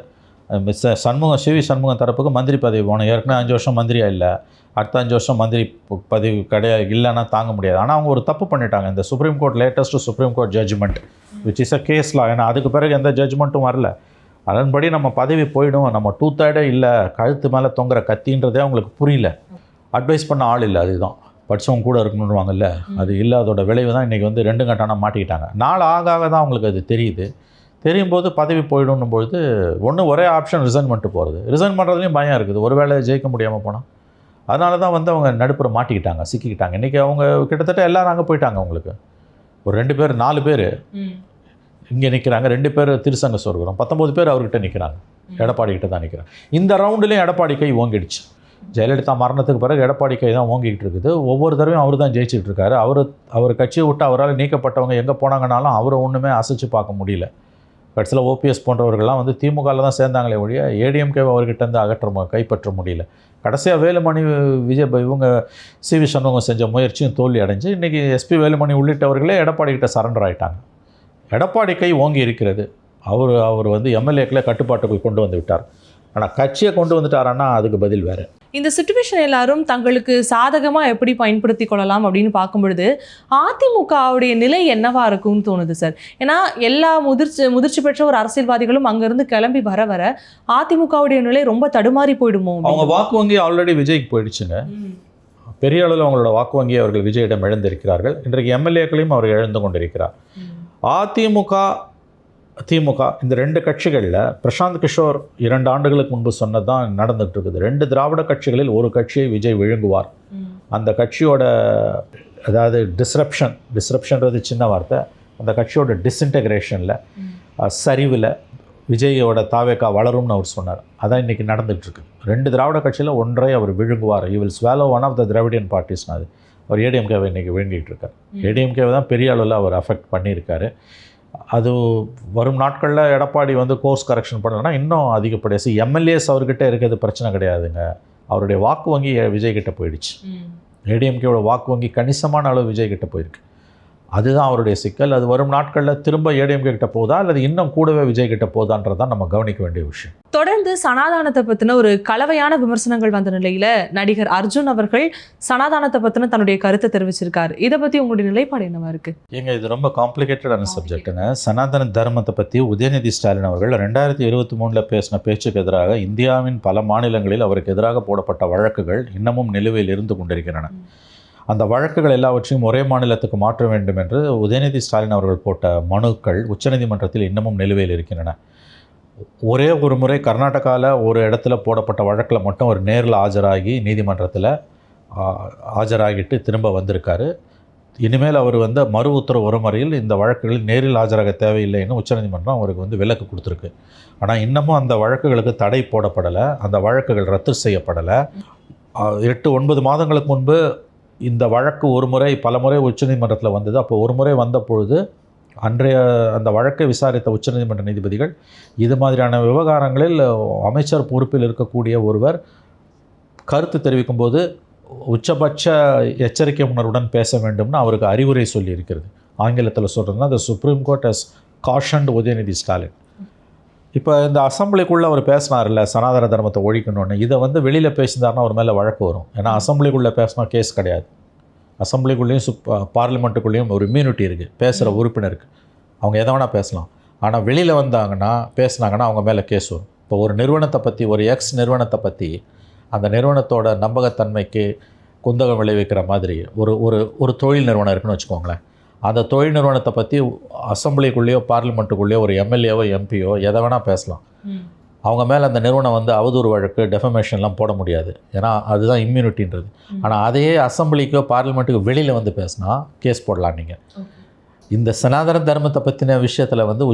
சிவி சண்முகம் தரப்புக்கு மந்திரி பதவி வேணும். ஏற்கனவே 5 வருஷம் மந்திரியாக இல்லை, அடுத்த 5 வருஷம் மந்திரி பதவி கிடையாது, இல்லைன்னா தாங்க முடியாது. ஆனால் அவங்க ஒரு தப்பு பண்ணிட்டாங்க. இந்த supreme court latest supreme court judgment which is a case law. ஏன்னா அதுக்கு பிறகு எந்த ஜட்ஜ்மெண்ட்டும் வரல. அதன்படி நம்ம பதவி போயிடும், நம்ம 2/3 இல்லை, கழுத்து மேலே தொங்குற கத்தின்றதே அவங்களுக்கு புரியல. அட்வைஸ் பண்ண ஆள் இல்லை. அதுதான் படித்தவங்க கூட இருக்கணுன்னுவாங்கல்ல, அது இல்லை. அதோட விளைவு தான் இன்றைக்கி வந்து 2 கட்டானா மாட்டிக்கிட்டாங்க. நாள் ஆக தான் அவங்களுக்கு அது தெரியுது. தெரியும் போது பதவி போயிடும்னும் பொழுது ஒரே ஆப்ஷன் ரிசைன் பண்ணிட்டு போகிறது. ரிசைன் பண்ணுறதுலையும் பயம் இருக்குது, ஒருவேளை ஜெயிக்க முடியாமல் போனால். அதனால தான் வந்து அவங்க நடுப்புற மாட்டிக்கிட்டாங்க, சிக்கிக்கிட்டாங்க. இன்றைக்கி அவங்க கிட்டத்தட்ட எல்லோரும் அங்கே போயிட்டாங்க. அவங்களுக்கு ஒரு 2 பேர் 4 பேர் இங்கே நிற்கிறாங்க, 2 பேர் திருசங்க சொர்க்கிறோம், 19 பேர் அவர்கிட்ட நிற்கிறாங்க. எடப்பாடி கிட்ட தான் நிற்கிறாங்க. இந்த ரவுண்டுலேயும் எடப்பாடி கை ஓங்கிடுச்சு. ஜெயலலிதா மரணத்துக்கு பிறகு எடப்பாடி கை தான் ஓங்கிக்கிட்டு இருக்குது. ஒவ்வொரு தடவையும் அவர் தான் ஜெயிச்சிட்டு இருக்காரு. அவர் கட்சியை விட்டு அவரால் நீக்கப்பட்டவங்க எங்கே போனாங்கனாலும் அவரை ஒன்றுமே அசைச்சு பார்க்க முடியல. கட்சியில் ஓபிஎஸ் போன்றவர்கள்லாம் வந்து திமுகவில் தான் சேர்ந்தாங்களே ஒழிய ஏடிஎம்கே அவர்கிட்டருந்து கைப்பற்ற முடியல. கடைசியாக வேலுமணி இவங்க சிவி சண்முகம் செஞ்ச முயற்சியும் தோல்வி அடைஞ்சு இன்றைக்கி எஸ்பி வேலுமணி உள்ளிட்டவர்களே எடப்பாடி கிட்ட சரண்டர் ஆகிட்டாங்க. எடப்பாடி கை ஓங்கி இருக்கிறது. அவர் வந்து எம்எல்ஏக்களை கட்டுப்பாட்டுக்குள் கொண்டு வந்து விட்டார். ஆனால் கட்சியை கொண்டு வந்துட்டாரான்னா அதுக்கு பதில் வேறு. இந்த சுச்சுவேஷன் எல்லாரும் தங்களுக்கு சாதகமாக எப்படி பயன்படுத்தி கொள்ளலாம் அப்படின்னு பார்க்கும்பொழுது அதிமுகவுடைய நிலை என்னவா இருக்கும்னு தோணுது சார். ஏன்னா எல்லா முதிர்ச்சி பெற்ற ஒரு அரசியல்வாதிகளும் அங்கேருந்து கிளம்பி வர அதிமுகவுடைய நிலை ரொம்ப தடுமாறி போயிடுமோ? அவங்க வாக்கு வங்கி ஆல்ரெடி விஜய்க்கு போயிடுச்சுங்க. பெரிய அளவில் அவங்களோட வாக்கு வங்கியை அவர்கள் விஜயிடம் இழந்திருக்கிறார்கள். இன்றைக்கு எம்எல்ஏக்களையும் அவர் இழந்து கொண்டிருக்கிறார். திமுக இந்த 2 கட்சிகளில் பிரசாந்த் கிஷோர் 2 ஆண்டுகளுக்கு முன்பு சொன்னது தான் நடந்துகிட்டு இருக்குது. 2 திராவிட கட்சிகளில் ஒரு கட்சியை விஜய் விழுங்குவார். அந்த கட்சியோட அதாவது டிஸ்ரப்ஷன்றது சின்ன வார்த்தை, அந்த கட்சியோட டிஸ்இன்டகிரேஷனில் சரிவில் விஜயோட தாவேக்கா வளரும்னு அவர் சொன்னார். அதான் இன்றைக்கி நடந்துகிட்ருக்கு. 2 திராவிட கட்சியில் ஒன்றை அவர் விழுங்குவார். You will swallow one of the Dravidian பார்ட்டிஸ்னா அவர் ஏடிஎம்கேவை இன்றைக்கி விழுங்கிட்டு இருக்கார். ஏடிஎம்கேவை தான் பெரிய அளவில் அவர் அஃபெக்ட் பண்ணியிருக்காரு. அது வரும் நாட்களில் எடப்பாடி வந்து கோர்ஸ் கரெக்ஷன் பண்ணலைன்னா இன்னும் அதிகப்படியாக எம்எல்ஏஸ் அவர்கிட்ட இருக்கிறது பிரச்சனை கிடையாதுங்க. அவருடைய வாக்கு வங்கி விஜய்கிட்ட போயிடுச்சு. ஏடிஎம்கேவோட வாக்கு வங்கி கணிசமான அளவு விஜய்கிட்ட போயிருக்கு. அதுதான் அவருடைய சிக்கல். அது வரும் நாட்களில் திரும்ப ஏடிஎம்கே கிட்ட போதா அல்லது இன்னும் கூடவே விஜய் கிட்ட போதான்றதான் நம்ம கவனிக்க வேண்டிய விஷயம். தொடர்ந்து சனாதானத்தை பற்றின ஒரு கலவையான விமர்சனங்கள் வந்த நிலையில் நடிகர் அர்ஜுன் அவர்கள் சனாதானத்தை பற்றின தன்னுடைய கருத்தை தெரிவிச்சிருக்காரு. இதை பற்றி உங்களுடைய நிலைப்பாடு என்னவா இருக்கு? இது ரொம்ப காம்ப்ளிகேட்டடான சப்ஜெக்ட்டுங்க. சனாதன தர்மத்தை பற்றி உதயநிதி ஸ்டாலின் அவர்கள் 2023 பேசின பேச்சுக்கு எதிராக இந்தியாவின் பல மாநிலங்களில் அவருக்கு எதிராக போடப்பட்ட வழக்குகள் இன்னமும் நிலுவையில் இருந்து கொண்டிருக்கின்றன. அந்த வழக்குகள் எல்லாவற்றையும் ஒரே மாநிலத்துக்கு மாற்ற வேண்டும் என்று உதயநிதி ஸ்டாலின் அவர்கள் போட்ட மனுக்கள் உச்சநீதிமன்றத்தில் இன்னமும் நிலுவையில் இருக்கின்றன. ஒரே ஒரு முறை கர்நாடகாவில் ஒரு இடத்துல போடப்பட்ட வழக்கில் மட்டும் ஒரு நேரில் ஆஜராகி நீதிமன்றத்தில் ஆஜராகிட்டு திரும்ப வந்திருக்காரு. இனிமேல் அவர் வந்து மறு உத்தரவு வரும் வரையில் இந்த வழக்குகளில் நேரில் ஆஜராக தேவையில்லைன்னு உச்சநீதிமன்றம் அவருக்கு வந்து விலக்கு கொடுத்துருக்கு. ஆனால் இன்னமும் அந்த வழக்குகளுக்கு தடை போடப்படலை. அந்த வழக்குகள் ரத்து செய்யப்படலை. 8-9 மாதங்களுக்கு முன்பு இந்த வழக்கு ஒரு முறை பல முறை உச்சநீதிமன்றத்தில் வந்தது. அப்போ ஒரு முறை வந்த பொழுது அன்றைய அந்த வழக்கை விசாரித்த உச்சநீதிமன்ற நீதிபதிகள் இது மாதிரியான விவகாரங்களில் அமைச்சர் பொறுப்பில் இருக்கக்கூடிய ஒருவர் கருத்து தெரிவிக்கும் போது உச்சபட்ச எச்சரிக்கை உணர்வுடன் பேச வேண்டும்னு அவருக்கு அறிவுரை சொல்லி இருக்கிறது. ஆங்கிலத்தில் சொல்கிறதுனா the Supreme Court has cautioned Udhayanidhi Stalin. இப்போ இந்த அசம்பிளிக்குள்ளே அவர் பேசினார்ல சனாதன தர்மத்தை ஒழிக்கணும்னு, இதை வந்து வெளியில் பேசினார்னா அவர் மேலே வழக்கு வரும். ஏன்னா அசம்பிளிக்குள்ளே பேசினா கேஸ் கிடையாது. அசம்பிளிக்குள்ளேயும் பார்லிமெண்ட்டுக்குள்ளேயும் ஒரு இம்யூனிட்டி இருக்குது, பேசுகிற உறுப்பினருக்கு. அவங்க எதை வேணால் பேசலாம். ஆனால் வெளியில் பேசினாங்கன்னா அவங்க மேலே கேஸ் வரும். இப்போ ஒரு நிறுவனத்தை பற்றி, ஒரு எக்ஸ் நிறுவனத்தை பற்றி, அந்த நிறுவனத்தோட நம்பகத்தன்மைக்கு குந்தகம் விளைவிக்கிற மாதிரி ஒரு தொழில் நிறுவனம் இருக்குன்னு வச்சுக்கோங்களேன். அந்த தொழில் நிறுவனத்தை பற்றி அசம்பிளிக்குள்ளேயோ பார்லிமெண்ட்டுக்குள்ளேயோ ஒரு எம்எல்ஏவோ எம்பியோ எதை வேணால் பேசலாம். அவங்க மேலே அந்த நிறுவனம் வந்து அவதூறு வழக்கு டெஃபமேஷன்லாம் போட முடியாது. ஏன்னா அதுதான் இம்யூனிட்டின்றது. ஆனால் அதையே அசம்பிளிக்கோ பார்லிமெண்ட்டுக்கோ வெளியில் வந்து பேசினா கேஸ் போடலாம். நீங்கள் இந்த சனாதன தர்மத்தை பற்றின விஷயத்தில் வந்து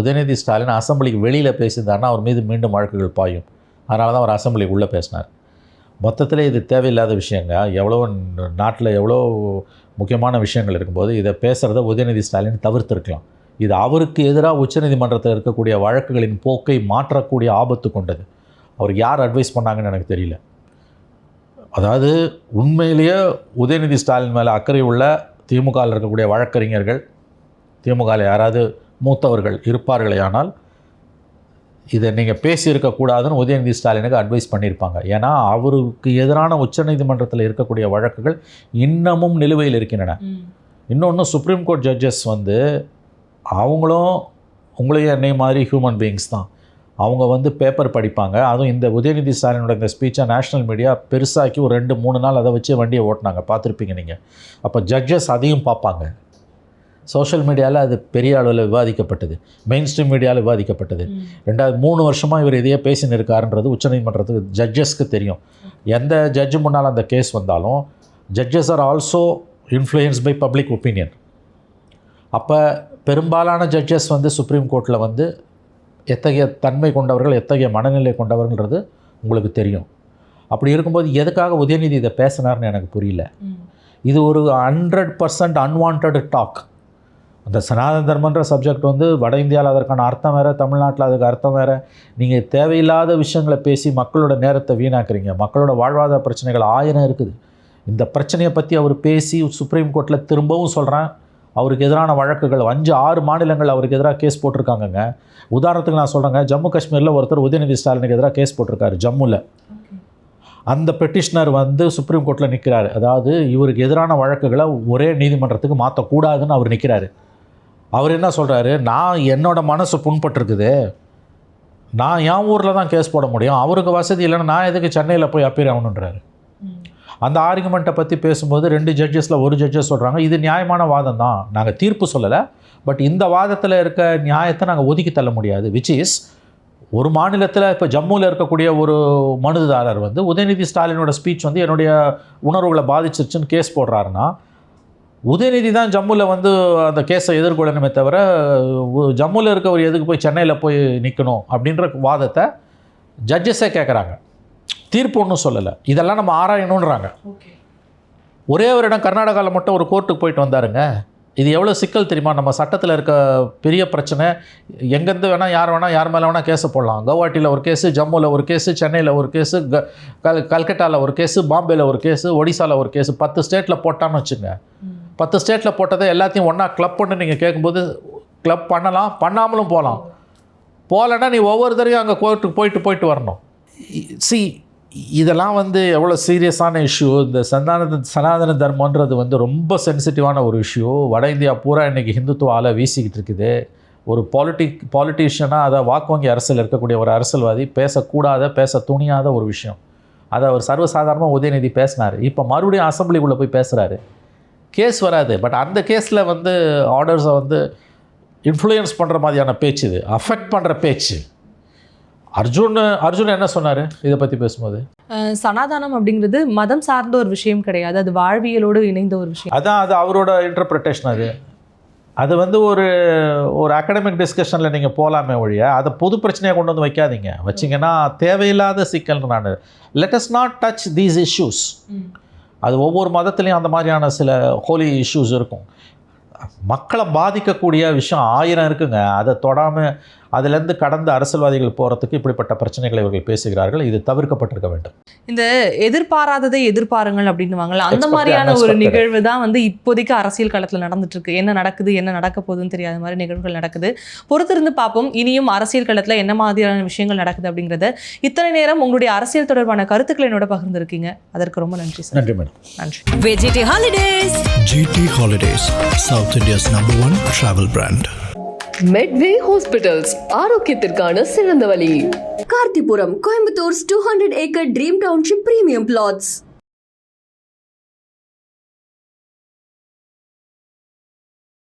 உதயநிதி ஸ்டாலின் அசம்பிளிக்கு வெளியில் பேசியிருந்தாருன்னா அவர் மீது மீண்டும் வழக்குகள் பாயும். அதனால தான் அவர் அசம்பிளிக்கு உள்ளே பேசினார். மொத்தத்தில் இது தேவையில்லாத விஷயங்க. எவ்வளோ நாட்டில் எவ்வளோ முக்கியமான விஷயங்கள் இருக்கும்போது இதை பேசுகிறத உதயநிதி ஸ்டாலின் தவிர்த்திருக்கலாம். இது அவருக்கு எதிராக உச்சநீதிமன்றத்தில் இருக்கக்கூடிய வழக்குகளின் போக்கை மாற்றக்கூடிய ஆபத்து கொண்டது. அவருக்கு யார் அட்வைஸ் பண்ணாங்கன்னு எனக்கு தெரியல. அதாவது உண்மையிலேயே உதயநிதி ஸ்டாலின் மேலே அக்கறை உள்ள திமுகவில் இருக்கக்கூடிய வழக்கறிஞர்கள், திமுகவில் யாராவது மூத்தவர்கள் இருப்பார்களே ஆனால் இதை நீங்கள் பேசியிருக்கக்கூடாதுன்னு உதயநிதி ஸ்டாலினுக்கு அட்வைஸ் பண்ணியிருப்பாங்க. ஏன்னா அவருக்கு எதிரான உச்சநீதிமன்றத்தில் இருக்கக்கூடிய வழக்குகள் இன்னமும் நிலுவையில் இருக்கின்றன. இன்னொன்று சுப்ரீம் கோர்ட் ஜட்ஜஸ் வந்து அவங்களும் உங்களையும் என்னை மாதிரி ஹியூமன் பீயிங்ஸ் தான். அவங்க வந்து பேப்பர் படிப்பாங்க. அதுவும் இந்த உதயநிதி ஸ்டாலினோட இந்த ஸ்பீச்சை நேஷ்னல் மீடியா பெருசாக்கி ஒரு 2-3 நாள் அதை வச்சு வண்டியை ஓட்டினாங்க, பார்த்துருப்பீங்க நீங்கள். அப்போ ஜட்ஜஸ் அதையும் பார்ப்பாங்க. சோஷியல் மீடியாவில் அது பெரிய அளவில் விவாதிக்கப்பட்டது, மெயின் ஸ்ட்ரீம் மீடியாவில் விவாதிக்கப்பட்டது. 3 வருஷமாக இவர் இதையே பேசின்னு இருக்காருன்றது உச்சநீதிமன்றத்துக்கு ஜட்ஜஸ்க்கு தெரியும். எந்த ஜட்ஜு முன்னால் அந்த கேஸ் வந்தாலும் judges are also influence by public opinion. அப்போ பெரும்பாலான ஜட்ஜஸ் வந்து சுப்ரீம் கோர்ட்டில் வந்து எத்தகைய தன்மை கொண்டவர்கள், எத்தகைய மனநிலை கொண்டவர்கள்ன்றது உங்களுக்கு தெரியும். அப்படி இருக்கும்போது எதுக்காக உதயநிதி இதை பேசினார்னு எனக்கு புரியல. இது ஒரு 100% அன்வான்ட் டாக். அந்த சனாதன தர்மன்ற சப்ஜெக்ட் வந்து வட இந்தியாவில் அதற்கான அர்த்தம் வேறு, தமிழ்நாட்டில் அதுக்கு அர்த்தம் வேறு. நீங்கள் தேவையில்லாத விஷயங்களை பேசி மக்களோட நேரத்தை வீணாக்குறீங்க. மக்களோட வாழ்வாதார பிரச்சனைகள் 1000 இருக்குது. இந்த பிரச்சனையை பற்றி அவர் பேசி சுப்ரீம் கோர்ட்டில் திரும்பவும் சொல்கிறேன், அவருக்கு எதிரான வழக்குகள் 5-6 மாநிலங்கள் அவருக்கு எதிராக கேஸ் போட்டிருக்காங்கங்க. உதாரணத்துக்கு நான் சொல்கிறேங்க, ஜம்மு காஷ்மீரில் ஒருத்தர் உதயநிதி ஸ்டாலினுக்கு எதிராக கேஸ் போட்டிருக்காரு ஜம்முவில். அந்த பெட்டிஷனர் வந்து சுப்ரீம் கோர்ட்டில் நிற்கிறாரு. அதாவது இவருக்கு எதிரான வழக்குகளை ஒரே நீதிமன்றத்துக்கு மாற்றக்கூடாதுன்னு அவர் நிற்கிறாரு. அவர் என்ன சொல்கிறாரு, நான் என்னோடய மனசு புண்பட்டுருக்குது, நான் என் ஊரில் தான் கேஸ் போட முடியும், அவருக்கு வசதி இல்லைன்னா நான் எதுக்கு சென்னையில் போய் அப்பீர் ஆகணுன்றாரு. அந்த ஆர்குமெண்ட்டை பற்றி பேசும்போது 2 ஜட்ஜஸில் ஒரு ஜட்ஜஸ் சொல்கிறாங்க, இது நியாயமான வாதம் தான், நாங்கள் தீர்ப்பு சொல்லலை, பட் இந்த வாதத்தில் இருக்க நியாயத்தை நாங்கள் ஒதுக்கி தள்ள முடியாது. விச் இஸ், ஒரு மாநிலத்தில் இப்போ ஜம்முவில் இருக்கக்கூடிய ஒரு மனுதாரர் வந்து உதயநிதி ஸ்டாலினோட ஸ்பீச் வந்து என்னுடைய உணர்வுகளை பாதிச்சிருச்சுன்னு கேஸ் போடுறாருன்னா, உதயநிதி தான் ஜம்முவில் வந்து அந்த கேஸை எதிர்கொள்ளணுமே தவிர ஜம்முவில் இருக்கவர் எதுக்கு போய் சென்னையில் போய் நிற்கணும் அப்படின்ற வாதத்தை ஜட்ஜஸே கேட்குறாங்க. தீர்ப்பு ஒன்றும் சொல்லலை, இதெல்லாம் நம்ம ஆராயணுன்றாங்க. ஒரே ஒரு இடம் கர்நாடகாவில் மட்டும் ஒரு கோர்ட்டுக்கு போயிட்டு வந்தாருங்க. இது எவ்வளோ சிக்கல் தெரியுமா? நம்ம சட்டத்தில் இருக்க பெரிய பிரச்சனை, எங்கேருந்து வேணால் யார் மேலே வேணால் கேஸை போடலாம். கவுஹாட்டியில் ஒரு கேஸு, ஜம்முவில் ஒரு கேஸு, சென்னையில் ஒரு கேஸு, கல்கட்டாவில் ஒரு கேஸு, பாம்பேயில் ஒரு கேஸு, ஒடிசாவில் ஒரு கேஸு. 10 ஸ்டேட்டில் போட்டான்னு வச்சுங்க. 10 ஸ்டேட்டில் போட்டதை எல்லாத்தையும் ஒன்றா கிளப் பண்ணி நீங்கள் கேட்கும்போது கிளப் பண்ணலாம், பண்ணாமலும் போகலன்னா நீ ஒவ்வொரு தடவையும் அங்கே கோர்ட்டுக்கு போயிட்டு வரணும். இதெல்லாம் வந்து எவ்வளோ சீரியஸான இஷ்யூ. இந்த சனாதன தர்மன்றது வந்து ரொம்ப சென்சிட்டிவான ஒரு இஷ்யூ. வட இந்தியா பூரா இன்றைக்கி ஹிந்துத்துவ ஆலை வீசிக்கிட்டு இருக்குது. ஒரு பாலிட்டிஷியனாக அதை வாக்குவங்கி அரசியல் இருக்கக்கூடிய ஒரு அரசியல்வாதி பேச துணியாத ஒரு விஷயம். அதை அவர் சர்வசாதாரணமாக உதயநிதி பேசினார். இப்போ மறுபடியும் அசம்பிளிக்குள்ளே போய் பேசுகிறாரு. கேஸ் வராது, பட் அந்த கேஸில் வந்து ஆர்டர்ஸை வந்து இன்ஃப்ளூயன்ஸ் பண்ணுற மாதிரியான பேச்சு, இது அஃபெக்ட் பண்ணுற பேச்சு. அர்ஜுன் என்ன சொன்னார் இதை பற்றி பேசும்போது? சனாதனம் அப்படிங்கிறது மதம் சார்ந்த ஒரு விஷயம் கிடையாது, அது வாழ்வியலோடு இணைந்த ஒரு விஷயம். அது அவரோட இன்டர்பிரிட்டேஷன். அது வந்து ஒரு அகடமிக் டிஸ்கஷனில் நீங்கள் போகலாமே ஒழிய அதை பொது பிரச்சனையாக கொண்டு வந்து வச்சிங்கன்னா தேவையில்லாத சிக்கல். நான் let us not touch these issues. அது ஒவ்வொரு மதத்துலேயும் அந்த மாதிரியான சில ஹோலி இஷ்யூஸ் இருக்கும். மக்களை பாதிக்கக்கூடிய விஷயம் 1000 இருக்குங்க. அதை தொடாமல் அதிலேருந்து கடந்த அரசியல்வாதிகள் போகிறதுக்கு இப்படிப்பட்ட பிரச்சனைகளை இவர்கள் பேசுகிறார்கள். இது தவிர்க்கப்பட்டிருக்க வேண்டும். இந்த எதிர்பாராததை எதிர்பாருங்கள் அப்படின்னுவாங்கல்ல, அந்த மாதிரியான ஒரு நிகழ்வு தான் வந்து இப்போதைக்கு அரசியல் களத்தில் நடந்துட்டு இருக்கு. என்ன நடக்க போகுதுன்னு தெரியாத மாதிரி நிகழ்வுகள் நடக்குது. பொறுத்திருந்து பார்ப்போம் இனியும் அரசியல் களத்தில் என்ன மாதிரியான விஷயங்கள் நடக்குது அப்படிங்கிறத. இத்தனை நேரம் உங்களுடைய அரசியல் தொடர்பான கருத்துக்களை என்னோட பகிர்ந்துருக்கீங்க, அதற்கு ரொம்ப நன்றி சார். நன்றி மேடம். நன்றி. VGT Holidays, GT Holidays, South India's #1 travel brand. Medway Hospitals, ஆரோக்கியத்திற்கான சிறந்த வழி. கார்த்திபுரம், கோயம்புத்தூர்'s 200-acre Dream Township Premium Plots.